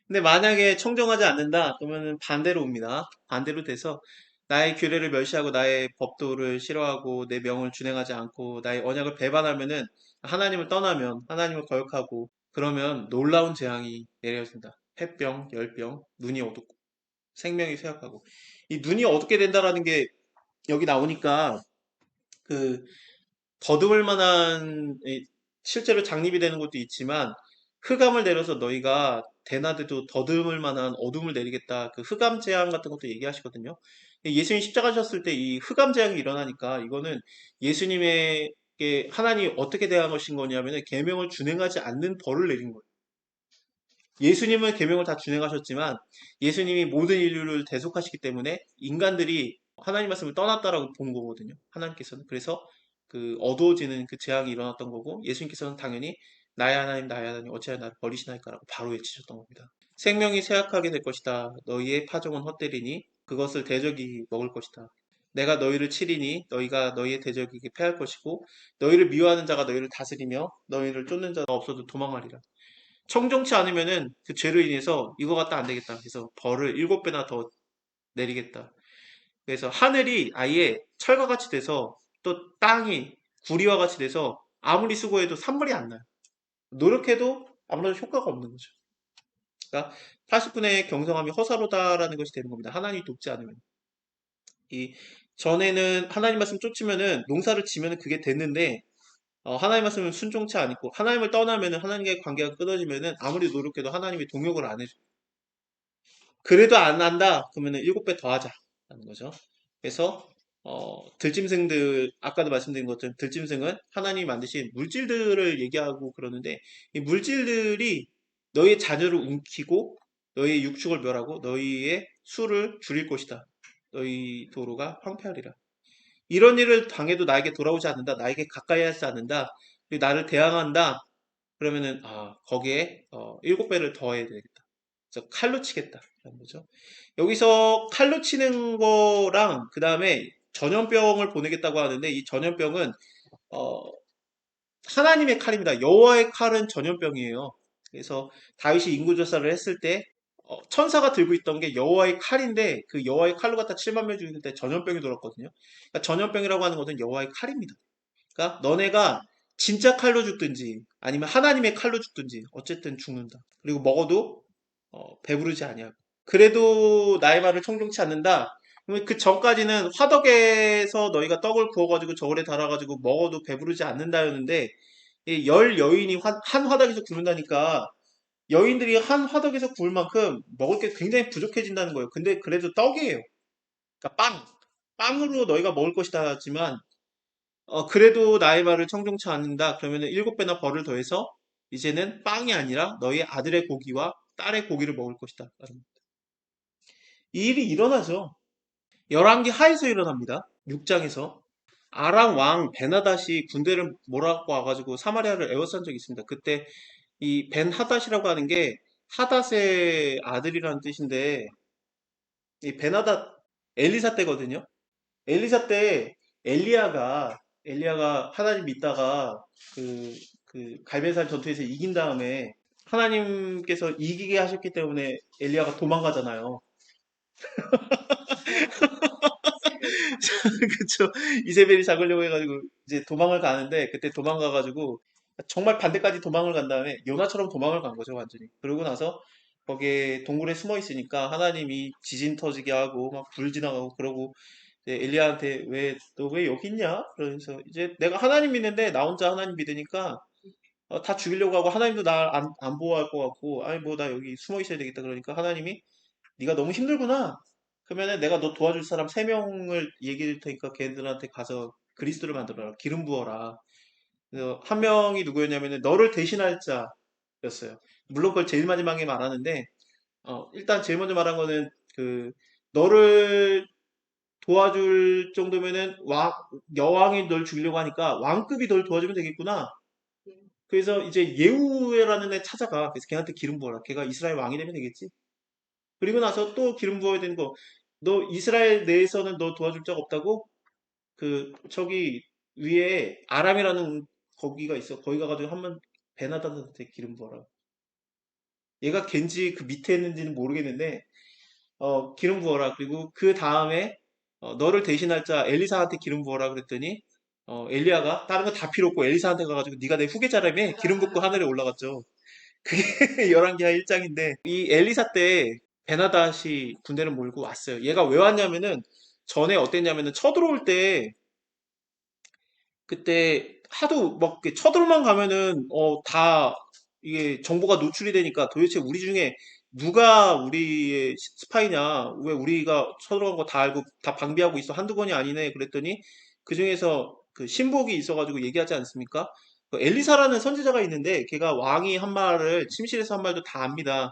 근데 만약에 청정하지 않는다, 그러면 반대로 옵니다. 반대로 돼서 나의 규례를 멸시하고 나의 법도를 싫어하고 내 명을 준행하지 않고 나의 언약을 배반하면은 하나님을 떠나면 하나님을 거역하고 그러면 놀라운 재앙이 내려진다. 폐병, 열병, 눈이 어둡고 생명이 쇠약하고 이 눈이 어둡게 된다라는 게 여기 나오니까 그 더듬을 만한 실제로 장립이 되는 것도 있지만 흑암을 내려서 너희가 대낮에도 더듬을 만한 어둠을 내리겠다. 그 흑암 재앙 같은 것도 얘기하시거든요. 예수님 십자가 졌을 때 이 흑암 재앙이 일어나니까 이거는 예수님에게 하나님이 어떻게 대항하신 거냐면은 계명을 준행하지 않는 벌을 내린 거예요. 예수님은 계명을 다 준행하셨지만 예수님이 모든 인류를 대속하시기 때문에 인간들이 하나님 말씀을 떠났다라고 본 거거든요. 하나님께서는. 그래서 그 어두워지는 그 재앙이 일어났던 거고 예수님께서는 당연히 나의 하나님 어찌하여 나를 버리시나이까라고 바로 외치셨던 겁니다. 생명이 쇠약하게 될 것이다. 너희의 파종은 헛되리니 그것을 대적이 먹을 것이다. 내가 너희를 치리니 너희가 너희의 대적에게 패할 것이고 너희를 미워하는 자가 너희를 다스리며 너희를 쫓는 자가 없어도 도망하리라. 청정치 않으면은 그 죄로 인해서 이거 갖다 안 되겠다. 그래서 벌을 7배나 더 내리겠다. 그래서 하늘이 아예 철과 같이 돼서 또 땅이 구리와 같이 돼서 아무리 수고해도 산물이 안 나요. 노력해도 아무런 효과가 없는 거죠. 그러니까 80분의 경성함이 허사로다라는 것이 되는 겁니다. 하나님이 돕지 않으면. 이 전에는 하나님 말씀 쫓으면은 농사를 지면은 그게 됐는데 하나님 말씀을 순종치 않고 하나님을 떠나면은 하나님과의 관계가 끊어지면은 아무리 노력해도 하나님이 동역을 안 해줘. 그래도 안 한다? 그러면은 7배 더 하자라는 거죠. 그래서 들짐승들 아까도 말씀드린 것처럼 들짐승은 하나님이 만드신 물질들을 얘기하고 그러는데 이 물질들이 너희의 자녀를 움키고 너희의 육축을 멸하고 너희의 수를 줄일 것이다. 너희 도로가 황폐하리라. 이런 일을 당해도 나에게 돌아오지 않는다. 나에게 가까이 하지 않는다. 그리고 나를 대항한다. 그러면은 거기에 7배를 더해야 되겠다. 그래서 칼로 치겠다라는 거죠. 여기서 칼로 치는 거랑 그 다음에 전염병을 보내겠다고 하는데 이 전염병은 어, 하나님의 칼입니다. 여호와의 칼은 전염병이에요. 그래서 다윗이 인구조사를 했을 때 천사가 들고 있던 게 여호와의 칼인데 그 여호와의 칼로 갖다 7만 명 죽일 때 전염병이 돌았거든요. 그러니까 전염병이라고 하는 것은 여호와의 칼입니다. 그러니까 너네가 진짜 칼로 죽든지 아니면 하나님의 칼로 죽든지 어쨌든 죽는다. 그리고 먹어도 배부르지 아니하고. 그래도 나의 말을 청종치 않는다. 그러면 그 전까지는 화덕에서 너희가 떡을 구워가지고 저울에 달아가지고 먹어도 배부르지 않는다였는데 이 열 여인이 한 화덕에서 굶는다니까 여인들이 한 화덕에서 구울 만큼 먹을 게 굉장히 부족해진다는 거예요. 근데 그래도 떡이에요. 그러니까 빵으로 너희가 먹을 것이다 하지만 그래도 나의 말을 청종치 않는다. 그러면은 7배나 벌을 더해서 이제는 빵이 아니라 너희 아들의 고기와 딸의 고기를 먹을 것이다. 이 일이 일어나죠. 열왕기 하에서 일어납니다. 6장에서. 아람 왕 베나닷이 군대를 몰아갖고 와가지고 사마리아를 에워싼 적이 있습니다. 그때 이 벤 하닷이라고 하는 게 하닷의 아들이라는 뜻인데 이 베나닷 엘리사 때거든요. 엘리사 때 엘리야가 하나님 믿다가 그 갈멜산 전투에서 이긴 다음에 하나님께서 이기게 하셨기 때문에 엘리야가 도망가잖아요. 그쵸. 이세벨이 잡으려고 해가지고 이제 도망을 가는데 그때 도망가가지고 정말 반대까지 도망을 간 다음에 요나처럼 도망을 간 거죠, 완전히. 그러고 나서 거기에 동굴에 숨어 있으니까 하나님이 지진 터지게 하고 막 불 지나가고 그러고 이제 엘리야한테 왜 너 왜 여기 있냐? 그러면서 이제 내가 하나님 믿는데 나 혼자 하나님 믿으니까 다 죽이려고 하고 하나님도 날 안 보호할 것 같고 아니 뭐 나 여기 숨어 있어야 되겠다 그러니까 하나님이 네가 너무 힘들구나. 그러면은 내가 너 도와줄 사람 3명을 얘기해 줄 테니까 걔들한테 가서 그리스도를 만들어라. 기름 부어라. 그래서 한 명이 누구였냐면은 너를 대신할 자였어요. 물론 그걸 제일 마지막에 말하는데 일단 제일 먼저 말한 거는 그 너를 도와줄 정도면은 여왕이 널 죽이려고 하니까 왕급이 널 도와주면 되겠구나. 그래서 이제 예후라는 애 찾아가. 그래서 걔한테 기름 부어라. 걔가 이스라엘 왕이 되면 되겠지. 그리고 나서 또 기름 부어야 되는 거. 너 이스라엘 내에서는 너 도와줄 적 없다고? 저기 위에 아람이라는 거기가 있어. 거기 가가지고 한번 베나다한테 기름 부어라. 얘가 걘지 그 밑에 있는지는 모르겠는데 기름 부어라. 그리고 그 다음에 너를 대신할 자 엘리사한테 기름 부어라 그랬더니 엘리야가 다른 거 다 필요 없고 엘리사한테 가가지고 네가 내 후계자라며 기름 붓고 하늘에 올라갔죠. 그게 열왕기하 1장인데 이 엘리사 때 베나닷이 군대를 몰고 왔어요. 얘가 왜 왔냐면은 전에 어땠냐면은 쳐들어올 때 그때 하도 막 이렇게 쳐들어만 가면은 다 이게 정보가 노출이 되니까 도대체 우리 중에 누가 우리의 스파이냐? 왜 우리가 쳐들어간 거 다 알고 다 방비하고 있어? 한두 번이 아니네. 그랬더니 그 중에서 그 신복이 있어가지고 얘기하지 않습니까? 그 엘리사라는 선지자가 있는데 걔가 왕이 한 말을 침실에서 한 말도 다 압니다.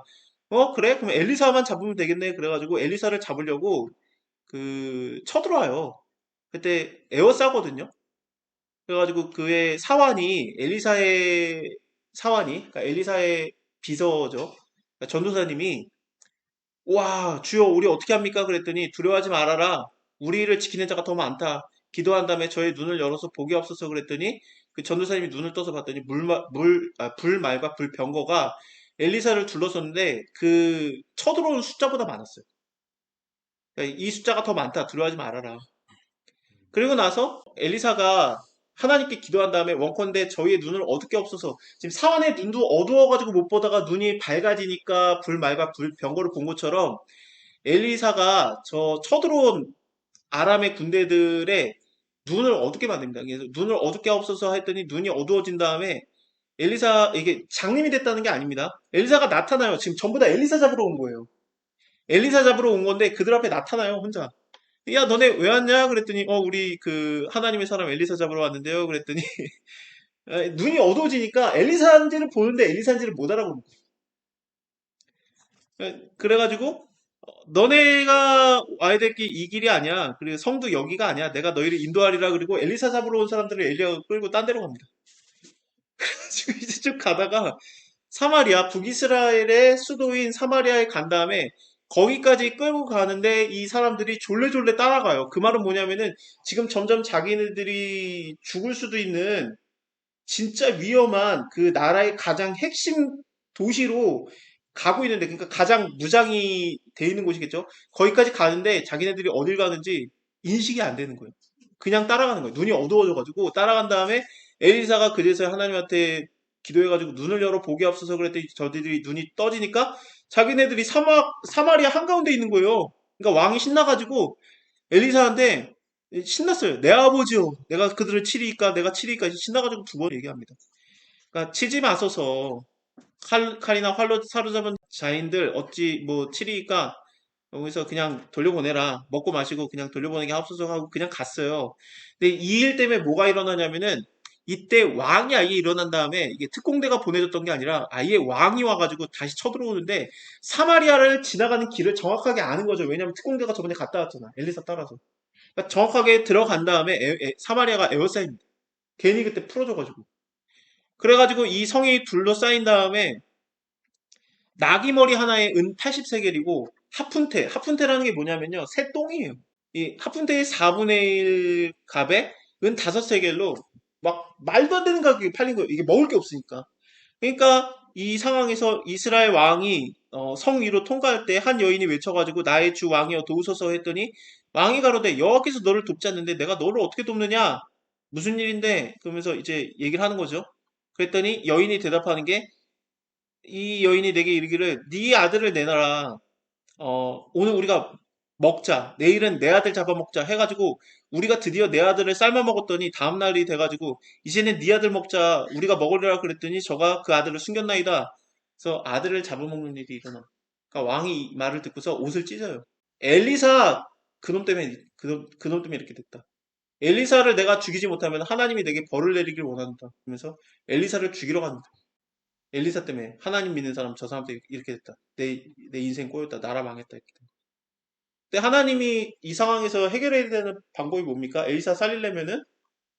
그래? 그럼 엘리사만 잡으면 되겠네. 그래가지고 엘리사를 잡으려고 그 쳐들어와요. 그때 에워싸거든요. 그래가지고 그의 사환이 엘리사의 사환이 그러니까 엘리사의 비서죠. 그러니까 전도사님이 와 주여 우리 어떻게 합니까? 그랬더니 두려워하지 말아라. 우리를 지키는 자가 더 많다. 기도한 다음에 저의 눈을 열어서 보게 없어서 그랬더니 그 전도사님이 눈을 떠서 봤더니 불말과 불병거가 엘리사를 둘러섰는데 그 쳐들어오는 숫자보다 많았어요. 그러니까 이 숫자가 더 많다. 두려워하지 말아라. 그리고 나서 엘리사가 하나님께 기도한 다음에 원컨대 저희의 눈을 어둡게 없어서 지금 사환의 눈도 어두워가지고 못 보다가 눈이 밝아지니까 불말과 불병거를 본 것처럼 엘리사가 저 쳐들어온 아람의 군대들의 눈을 어둡게 만듭니다. 그래서 눈을 어둡게 없어서 했더니 눈이 어두워진 다음에 엘리사 이게 장님이 됐다는 게 아닙니다. 엘리사가 나타나요. 지금 전부 다 엘리사 잡으러 온 거예요. 엘리사 잡으러 온 건데 그들 앞에 나타나요 혼자. 야, 너네 왜 왔냐? 그랬더니, 우리 그 하나님의 사람 엘리사 잡으러 왔는데요. 그랬더니, 눈이 어두워지니까 엘리사인지를 보는데 엘리사인지를 못 알아보는 거예요. 그래가지고, 너네가 와야 될 길 이 길이 아니야. 그리고 성도 여기가 아니야. 내가 너희를 인도하리라. 그리고 엘리사 잡으러 온 사람들을 엘리야가 끌고 딴 데로 갑니다. 지금 이제 쭉 가다가 사마리아, 북이스라엘의 수도인 사마리아에 간 다음에 거기까지 끌고 가는데 이 사람들이 졸래졸래 따라가요. 그 말은 뭐냐면은 지금 점점 자기네들이 죽을 수도 있는 진짜 위험한 그 나라의 가장 핵심 도시로 가고 있는데 그러니까 가장 무장이 돼 있는 곳이겠죠. 거기까지 가는데 자기네들이 어딜 가는지 인식이 안 되는 거예요. 그냥 따라가는 거예요. 눈이 어두워져가지고 따라간 다음에 엘리사가 그제서야 하나님한테 기도해가지고 눈을 열어 보게 없어서 그랬더니 저들이 눈이 떠지니까 자기네들이 사마리아 한가운데 있는 거예요. 그러니까 왕이 신나가지고 엘리사한테 신났어요. 내 아버지요. 내가 그들을 치리이까 내가 치리이까 신나가지고 두 번 얘기합니다. 그러니까 치지 마소서 칼이나 활로 사로잡은 자인들 어찌 뭐 치리이까 여기서 그냥 돌려보내라. 먹고 마시고 그냥 돌려보내게 하옵소서 하고 그냥 갔어요. 근데 이 일 때문에 뭐가 일어나냐면은 이때 왕이 아예 일어난 다음에 이게 특공대가 보내줬던 게 아니라 아예 왕이 와가지고 다시 쳐들어오는데 사마리아를 지나가는 길을 정확하게 아는 거죠. 왜냐면 특공대가 저번에 갔다 왔잖아. 엘리사 따라서. 그러니까 정확하게 들어간 다음에 사마리아가 에워싸입니다. 괜히 그때 풀어줘가지고. 그래가지고 이 성이 둘러싸인 다음에 나귀머리 하나에 은 80세겔이고 하푼테라는 게 뭐냐면요. 새 똥이에요. 이 하푼테의 4분의 1 값에 은 5세겔로 막 말도 안 되는 가격에 팔린 거예요. 이게 먹을 게 없으니까. 그러니까 이 상황에서 이스라엘 왕이 성 위로 통과할 때 한 여인이 외쳐가지고 나의 주 왕이여 도우소서 했더니 왕이 가로되 여호와께서 너를 돕지 않는데 내가 너를 어떻게 돕느냐? 무슨 일인데? 그러면서 이제 얘기를 하는 거죠. 그랬더니 여인이 대답하는 게 이 여인이 내게 이르기를 네 아들을 내놔라. 오늘 우리가 먹자. 내일은 내 아들 잡아먹자 해가지고 우리가 드디어 내 아들을 삶아 먹었더니 다음 날이 돼가지고 이제는 네 아들 먹자. 우리가 먹으려고 그랬더니 저가 그 아들을 숨겼나이다. 그래서 아들을 잡아먹는 일이 일어나. 그러니까 왕이 이 말을 듣고서 옷을 찢어요. 엘리사 그놈 때문에 그놈 때문에 이렇게 됐다. 엘리사를 내가 죽이지 못하면 하나님이 내게 벌을 내리길 원한다. 그러면서 엘리사를 죽이러 갑니다. 엘리사 때문에 하나님 믿는 사람 저 사람 때문에 이렇게 됐다. 내 인생 꼬였다. 나라 망했다. 이렇게. 근데 하나님이 이 상황에서 해결해야 되는 방법이 뭡니까? 엘리사 살리려면은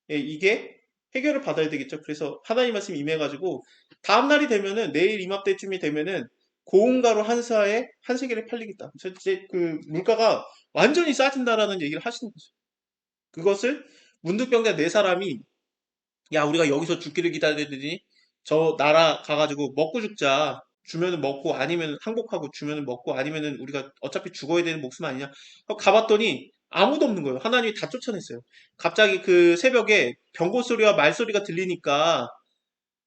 이게 해결을 받아야 되겠죠. 그래서 하나님 말씀이 임해가지고 다음 날이 되면은 내일 이맘때쯤이 되면은 고운가루 한 사에 한 세겔에 팔리겠다. 그래서 이제 그 물가가 완전히 싸진다라는 얘기를 하시는 거죠. 그것을 문득병자 네 사람이 야 우리가 여기서 죽기를 기다리더니 저 나라 가가지고 먹고 죽자. 주면은 먹고 아니면 항복하고 주면은 먹고 아니면은 우리가 어차피 죽어야 되는 목숨 아니냐. 가봤더니 아무도 없는 거예요. 하나님이 다 쫓아냈어요. 갑자기 그 새벽에 병고 소리와 말소리가 들리니까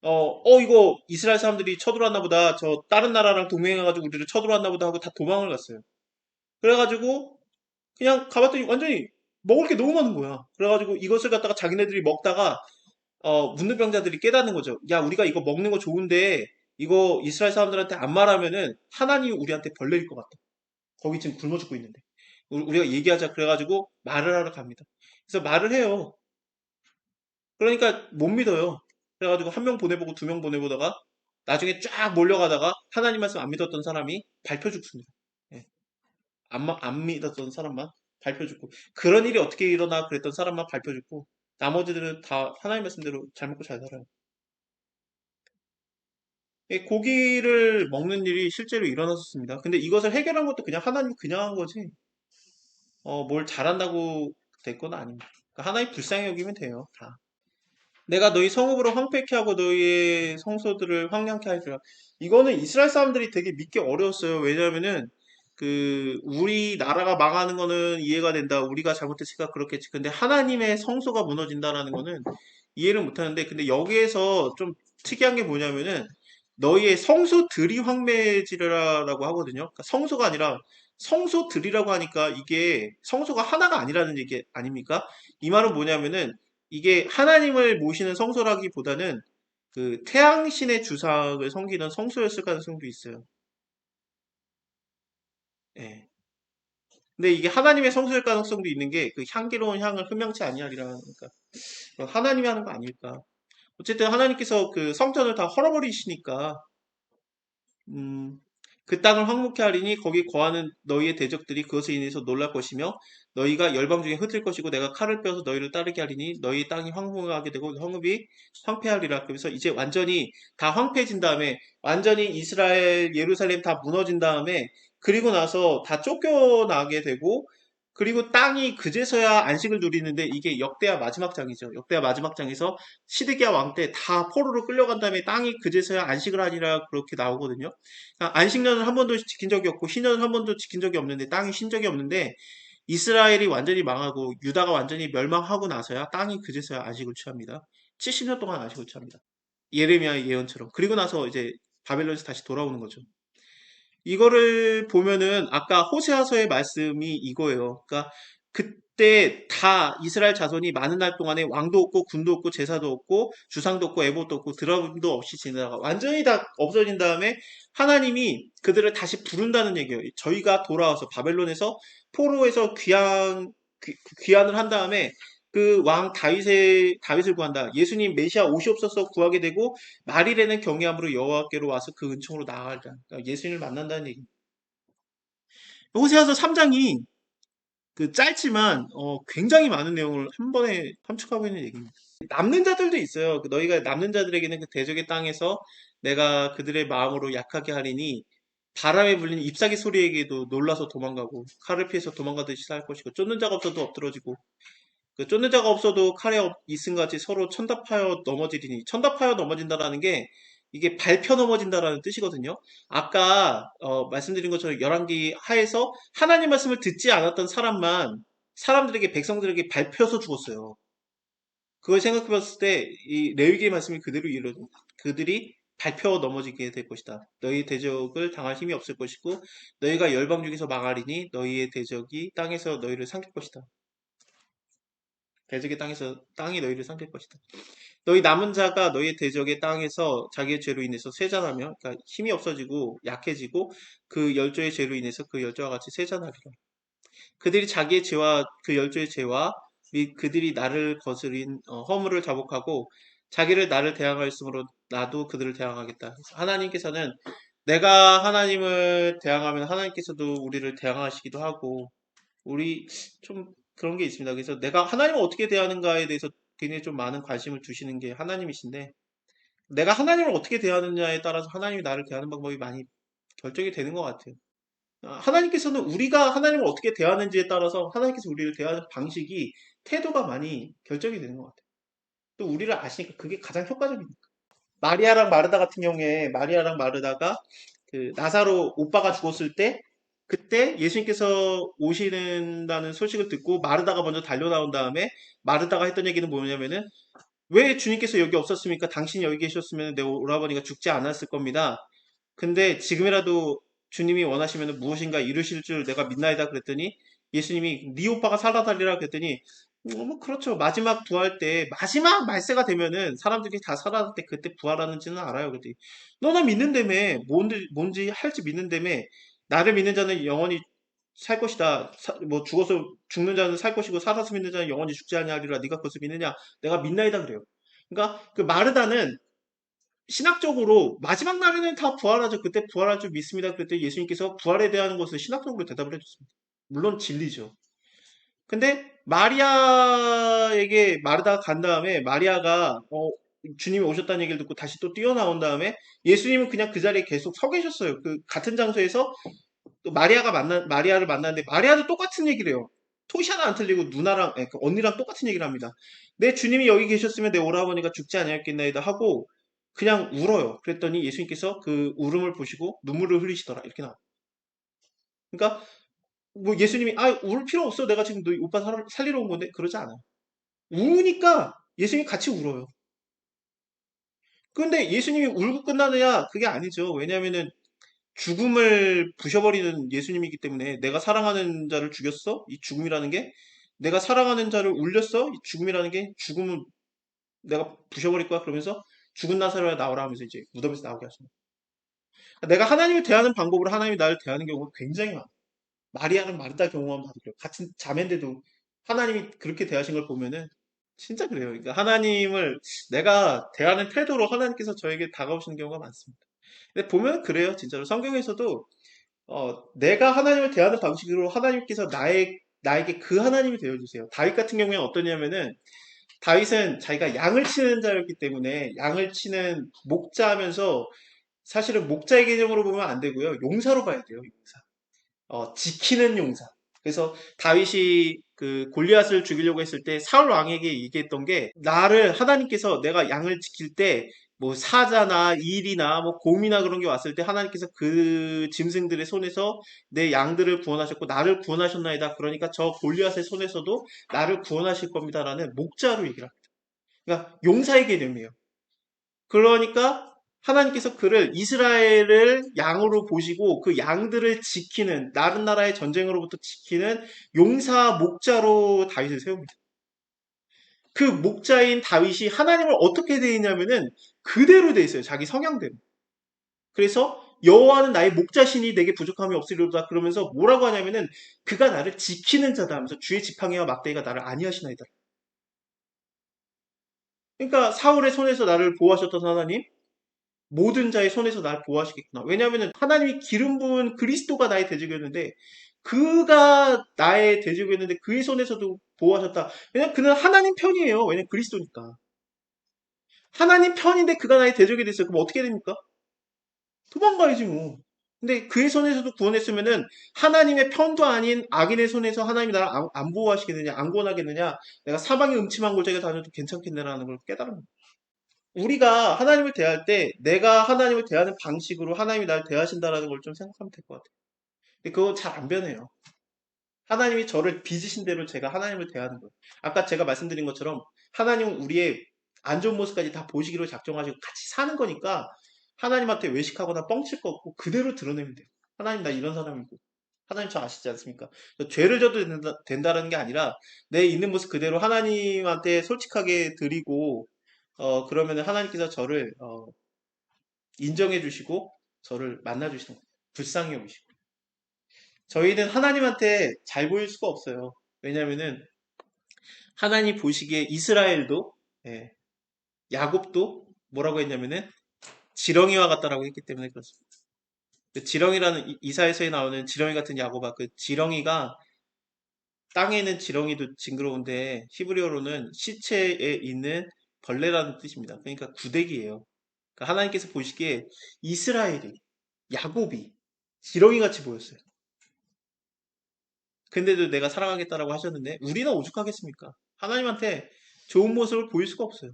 이거 이스라엘 사람들이 쳐들어왔나 보다. 저 다른 나라랑 동맹해가지고 우리를 쳐들어왔나 보다 하고 다 도망을 갔어요. 그래가지고 그냥 가봤더니 완전히 먹을 게 너무 많은 거야. 그래가지고 이것을 갖다가 자기네들이 먹다가 문둥병자들이 깨닫는 거죠. 야, 우리가 이거 먹는 거 좋은데 이거 이스라엘 사람들한테 안 말하면은 하나님이 우리한테 벌 내릴 것 같다. 거기 지금 굶어 죽고 있는데. 우리가 얘기하자 그래가지고 말을 하러 갑니다. 그래서 말을 해요. 그러니까 못 믿어요. 그래가지고 한 명 보내보고 두 명 보내보다가 나중에 쫙 몰려가다가 하나님 말씀 안 믿었던 사람이 밟혀 죽습니다. 예. 안 믿었던 사람만 밟혀 죽고 그런 일이 어떻게 일어나 그랬던 사람만 밟혀 죽고 나머지들은 다 하나님 말씀대로 잘 먹고 잘 살아요. 예, 고기를 먹는 일이 실제로 일어났었습니다. 근데 이것을 해결한 것도 그냥 하나님 그냥 한 거지. 뭘 잘한다고 될 건 아닙니다. 그러니까 하나님 불쌍히 여기면 돼요. 다. 내가 너희 성읍으로 황폐케 하고 너희의 성소들을 황량케 하리라. 이거는 이스라엘 사람들이 되게 믿기 어려웠어요. 왜냐하면은 우리 나라가 망하는 거는 이해가 된다. 우리가 잘못했으니까 그렇겠지. 근데 하나님의 성소가 무너진다라는 거는 이해를 못 하는데 근데 여기에서 좀 특이한 게 뭐냐면은 너희의 성소들이 황폐해지리라라고 하거든요. 그러니까 성소가 아니라 성소들이라고 하니까 이게 성소가 하나가 아니라는 얘기 아닙니까? 이 말은 뭐냐면은 이게 하나님을 모시는 성소라기보다는 그 태양신의 주상을 섬기는 성소였을 가능성도 있어요. 예. 근데 이게 하나님의 성소일 가능성도 있는 게 그 향기로운 향을 흠명치 아니하리라 하니까 하나님이 하는 거 아닐까. 어쨌든 하나님께서 그 성전을 다 헐어버리시니까 음, 그 땅을 황무케 하리니 거기 거하는 너희의 대적들이 그것에 인해서 놀랄 것이며 너희가 열방 중에 흩을 것이고 내가 칼을 빼어서 너희를 따르게 하리니 너희 땅이 황무하게 되고 성읍이 황폐하리라. 그래서 이제 완전히 다 황폐해진 다음에 완전히 이스라엘 예루살렘 다 무너진 다음에 그리고 나서 다 쫓겨나게 되고 그리고 땅이 그제서야 안식을 누리는데 이게 역대하 마지막 장이죠. 역대하 마지막 장에서 시드기야 왕 때 다 포로로 끌려간 다음에 땅이 그제서야 안식을 하니라 그렇게 나오거든요. 그러니까 안식년을 한 번도 지킨 적이 없고 신년을 한 번도 지킨 적이 없는데 땅이 쉰 적이 없는데 이스라엘이 완전히 망하고 유다가 완전히 멸망하고 나서야 땅이 그제서야 안식을 취합니다. 70년 동안 안식을 취합니다. 예레미야의 예언처럼. 그리고 나서 이제 바벨론에서 다시 돌아오는 거죠. 이거를 보면은 아까 호세아서의 말씀이 이거예요. 그러니까 그때 다 이스라엘 자손이 많은 날 동안에 왕도 없고 군도 없고 제사도 없고 주상도 없고 에봇도 없고 드럼도 없이 지내다가 완전히 다 없어진 다음에 하나님이 그들을 다시 부른다는 얘기예요. 저희가 돌아와서 바벨론에서 포로에서 귀환을 한 다음에 그 왕 다윗을 구한다. 예수님 메시아 오시옵소서 구하게 되고 말일에는 경외함으로 여호와께로 와서 그 은총으로 나아가리라. 그러니까 예수님을 만난다는 얘기. 호세아서 3장이 그 짧지만 굉장히 많은 내용을 한 번에 함축하고 있는 얘기입니다. 남는 자들도 있어요. 너희가 남는 자들에게는 그 대적의 땅에서 내가 그들의 마음으로 약하게 하리니 바람에 불린 잎사귀 소리에게도 놀라서 도망가고 칼을 피해서 도망가듯이 살 것이고 쫓는 자가 없어도 엎드러지고 그 쫓는 자가 없어도 칼에 있음같이 서로 천답하여 넘어지리니 천답하여 넘어진다라는 게 이게 밟혀 넘어진다라는 뜻이거든요. 아까 말씀드린 것처럼 열왕기 하에서 하나님 말씀을 듣지 않았던 사람들에게 백성들에게 밟혀서 죽었어요. 그걸 생각해 봤을 때 이 레위기의 말씀이 그대로 이루어져 그들이 밟혀 넘어지게 될 것이다. 너희 대적을 당할 힘이 없을 것이고 너희가 열방 중에서 망하리니 너희의 대적이 땅에서 너희를 삼킬 것이다. 대적의 땅에서 땅이 너희를 삼킬 것이다. 너희 남은 자가 너희 대적의 땅에서 자기의 죄로 인해서 세잔하며 그러니까 힘이 없어지고 약해지고 그 열조의 죄로 인해서 그 열조와 같이 세잔하리라. 그들이 자기의 죄와 그 열조의 죄와 및 그들이 나를 거스린 허물을 자복하고 자기를 나를 대항하였으므로 나도 그들을 대항하겠다. 하나님께서는 내가 하나님을 대항하면 하나님께서도 우리를 대항하시기도 하고 우리 좀 그런 게 있습니다. 그래서 내가 하나님을 어떻게 대하는가에 대해서 굉장히 좀 많은 관심을 두시는 게 하나님이신데 내가 하나님을 어떻게 대하느냐에 따라서 하나님이 나를 대하는 방법이 많이 결정이 되는 것 같아요. 하나님께서는 우리가 하나님을 어떻게 대하는지에 따라서 하나님께서 우리를 대하는 방식이 태도가 많이 결정이 되는 것 같아요. 또 우리를 아시니까 그게 가장 효과적입니다. 마리아랑 마르다 같은 경우에 마리아랑 마르다가 그 나사로 오빠가 죽었을 때 그때 예수님께서 오시는다는 소식을 듣고 마르다가 먼저 달려 나온 다음에 마르다가 했던 얘기는 뭐냐면은 왜 주님께서 여기 없었습니까? 당신이 여기 계셨으면 내 오라버니가 죽지 않았을 겁니다. 근데 지금이라도 주님이 원하시면 무엇인가 이루실 줄 내가 믿나이다 그랬더니 예수님이 네 오빠가 살아달리라 그랬더니 뭐 그렇죠. 마지막 부활 때 마지막 말세가 되면은 사람들이 다 살아날 때 그때 부활하는지는 알아요. 그랬더니 너 나 믿는다며 뭔지 할지 믿는다며 나를 믿는 자는 영원히 살 것이다. 뭐 죽어서 죽는 자는 살 것이고 살아서 믿는 자는 영원히 죽지 아니하리라. 네가 그것을 믿느냐? 내가 믿나이다 그래요. 그러니까 그 마르다는 신학적으로 마지막 날에는 다 부활하죠. 그때 부활할 줄 믿습니다. 그랬더니 예수님께서 부활에 대한 것을 신학적으로 대답을 해줬습니다. 물론 진리죠. 근데 마리아에게 마르다가 간 다음에 마리아가 주님이 오셨다는 얘기를 듣고 다시 또 뛰어나온 다음에 예수님은 그냥 그 자리에 계속 서 계셨어요. 그 같은 장소에서 또 마리아를 만났는데 마리아도 똑같은 얘기를 해요. 토시 하나 안 틀리고 누나랑 그 언니랑 똑같은 얘기를 합니다. 내 주님이 여기 계셨으면 내 오라버니가 죽지 아니었겠나이다 하고 그냥 울어요. 그랬더니 예수님께서 그 울음을 보시고 눈물을 흘리시더라 이렇게 나와요. 그러니까 뭐 예수님이 울 필요 없어 내가 지금 너 오빠 살리러 온 건데 그러지 않아요. 우니까 예수님이 같이 울어요. 그런데 예수님이 울고 끝나느냐 그게 아니죠. 왜냐하면은 죽음을 부셔버리는 예수님이기 때문에 내가 사랑하는 자를 죽였어? 이 죽음이라는 게 내가 사랑하는 자를 울렸어? 이 죽음이라는 게 죽음은 내가 부셔버릴 거야? 그러면서 죽은 나사로야 나오라 하면서 이제 무덤에서 나오게 하십니다. 내가 하나님을 대하는 방법으로 하나님이 나를 대하는 경우가 굉장히 많아. 마리아는 마르다 경우만 봐도 그래요. 같은 자매인데도 하나님이 그렇게 대하신 걸 보면은 진짜 그래요. 그러니까 하나님을 내가 대하는 태도로 하나님께서 저에게 다가오시는 경우가 많습니다. 근데 보면 그래요. 진짜로 성경에서도 내가 하나님을 대하는 방식으로 하나님께서 나에게 그 하나님이 되어주세요. 다윗 같은 경우에는 어떠냐면은, 다윗은 자기가 양을 치는 자였기 때문에 양을 치는 목자하면서 사실은 목자의 개념으로 보면 안 되고요. 용사로 봐야 돼요. 용사. 지키는 용사. 그래서 다윗이 그 골리앗을 죽이려고 했을 때 사울 왕에게 얘기했던 게 나를 하나님께서 내가 양을 지킬 때 뭐 사자나 일이나 뭐 곰이나 그런 게 왔을 때 하나님께서 그 짐승들의 손에서 내 양들을 구원하셨고 나를 구원하셨나이다. 그러니까 저 골리앗의 손에서도 나를 구원하실 겁니다라는 목자로 얘기를 합니다. 그러니까 용사의 개념이에요. 그러니까 하나님께서 그를 이스라엘을 양으로 보시고 그 양들을 지키는 다른 나라의 전쟁으로부터 지키는 용사 목자로 다윗을 세웁니다. 그 목자인 다윗이 하나님을 어떻게 대했냐면은 그대로 돼 있어요. 자기 성향대로. 그래서 여호와는 나의 목자시니 내게 부족함이 없으리로다 그러면서 뭐라고 하냐면은 그가 나를 지키는 자다 하면서 주의 지팡이와 막대기가 나를 안위하시나이다. 그러니까 사울의 손에서 나를 보호하셨던 하나님 모든 자의 손에서 날 보호하시겠구나. 왜냐하면 하나님이 기름 부은 그리스도가 나의 대적이었는데 그가 나의 대적이었는데 그의 손에서도 보호하셨다. 왜냐하면 그는 하나님 편이에요. 왜냐하면 그리스도니까. 하나님 편인데 그가 나의 대적이 됐어요. 그럼 어떻게 됩니까? 도망가야지 뭐. 근데 그의 손에서도 구원했으면은 하나님의 편도 아닌 악인의 손에서 하나님이 나를 안 보호하시겠느냐, 안 구원하겠느냐, 내가 사방에 음침한 골짜기에 다녀도 괜찮겠느냐라는 걸 깨달은 우리가 하나님을 대할 때 내가 하나님을 대하는 방식으로 하나님이 나를 대하신다라는 걸 좀 생각하면 될 것 같아요. 근데 그거 잘 안 변해요. 하나님이 저를 빚으신 대로 제가 하나님을 대하는 거예요. 아까 제가 말씀드린 것처럼 하나님은 우리의 안 좋은 모습까지 다 보시기로 작정하시고 같이 사는 거니까 하나님한테 외식하거나 뻥칠 거 없고 그대로 드러내면 돼요. 하나님 나 이런 사람이고 하나님 저 아시지 않습니까? 죄를 져도 된다는 게 아니라 내 있는 모습 그대로 하나님한테 솔직하게 드리고 그러면 하나님께서 저를 인정해 주시고 저를 만나 주시는 거예요. 불쌍히 여기시고. 저희는 하나님한테 잘 보일 수가 없어요. 왜냐면은 하나님 보시기에 이스라엘도 예, 야곱도 뭐라고 했냐면은 지렁이와 같다라고 했기 때문에 그렇습니다. 그 지렁이라는 이사에서에 나오는 지렁이 같은 야곱아 그 지렁이가 땅에 있는 지렁이도 징그러운데 히브리어로는 시체에 있는 벌레라는 뜻입니다. 그러니까 구데기예요. 그러니까 하나님께서 보시기에 이스라엘이 야곱이 지렁이 같이 보였어요. 근데도 내가 사랑하겠다라고 하셨는데 우리는 오죽하겠습니까? 하나님한테 좋은 모습을 보일 수가 없어요.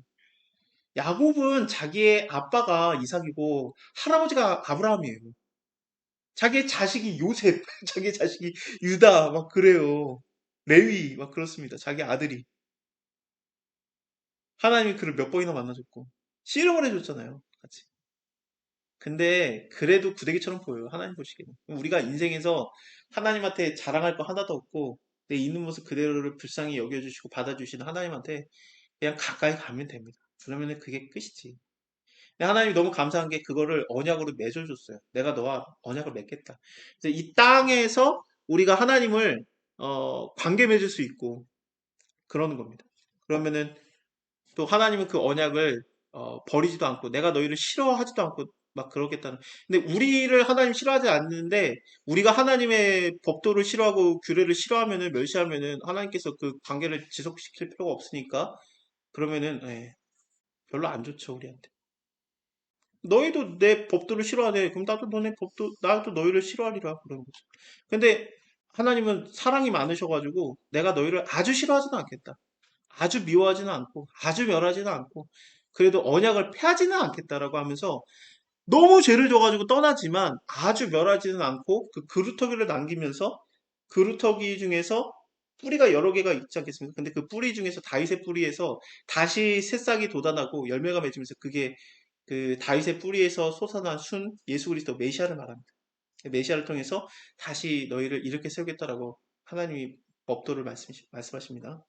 야곱은 자기의 아빠가 이삭이고 할아버지가 아브라함이에요. 자기의 자식이 요셉, 자기의 자식이 유다, 막 그래요. 레위, 막 그렇습니다. 자기 아들이. 하나님이 그를 몇 번이나 만나줬고, 씨름을 해줬잖아요. 같이. 근데 그래도 구데기처럼 보여요. 하나님 보시기에는. 우리가 인생에서 하나님한테 자랑할 거 하나도 없고, 내 있는 모습 그대로를 불쌍히 여겨주시고 받아주시는 하나님한테 그냥 가까이 가면 됩니다. 그러면은 그게 끝이지. 근데 하나님이 너무 감사한 게 그거를 언약으로 맺어줬어요. 내가 너와 언약을 맺겠다. 그래서 이 땅에서 우리가 하나님을 관계 맺을 수 있고 그러는 겁니다. 그러면은 또 하나님은 그 언약을 버리지도 않고 내가 너희를 싫어하지도 않고 막 그러겠다는. 근데 우리를 하나님 싫어하지 않는데 우리가 하나님의 법도를 싫어하고 규례를 싫어하면은 멸시하면은 하나님께서 그 관계를 지속시킬 필요가 없으니까 그러면은 별로 안 좋죠 우리한테. 너희도 내 법도를 싫어하네. 그럼 나도 너희를 싫어하리라. 그런 거죠. 근데 하나님은 사랑이 많으셔가지고 내가 너희를 아주 싫어하지는 않겠다. 아주 미워하지는 않고, 아주 멸하지는 않고, 그래도 언약을 폐하지는 않겠다라고 하면서 너무 죄를 져가지고 떠나지만 아주 멸하지는 않고 그 그루터기를 남기면서 그루터기 중에서 뿌리가 여러 개가 있지 않겠습니까? 근데 그 뿌리 중에서 다윗의 뿌리에서 다시 새싹이 돋아나고 열매가 맺으면서 그게 그 다윗의 뿌리에서 솟아난 순 예수 그리스도 메시아를 말합니다. 메시아를 통해서 다시 너희를 이렇게 세우겠다라고 하나님이 법도를 말씀하십니다.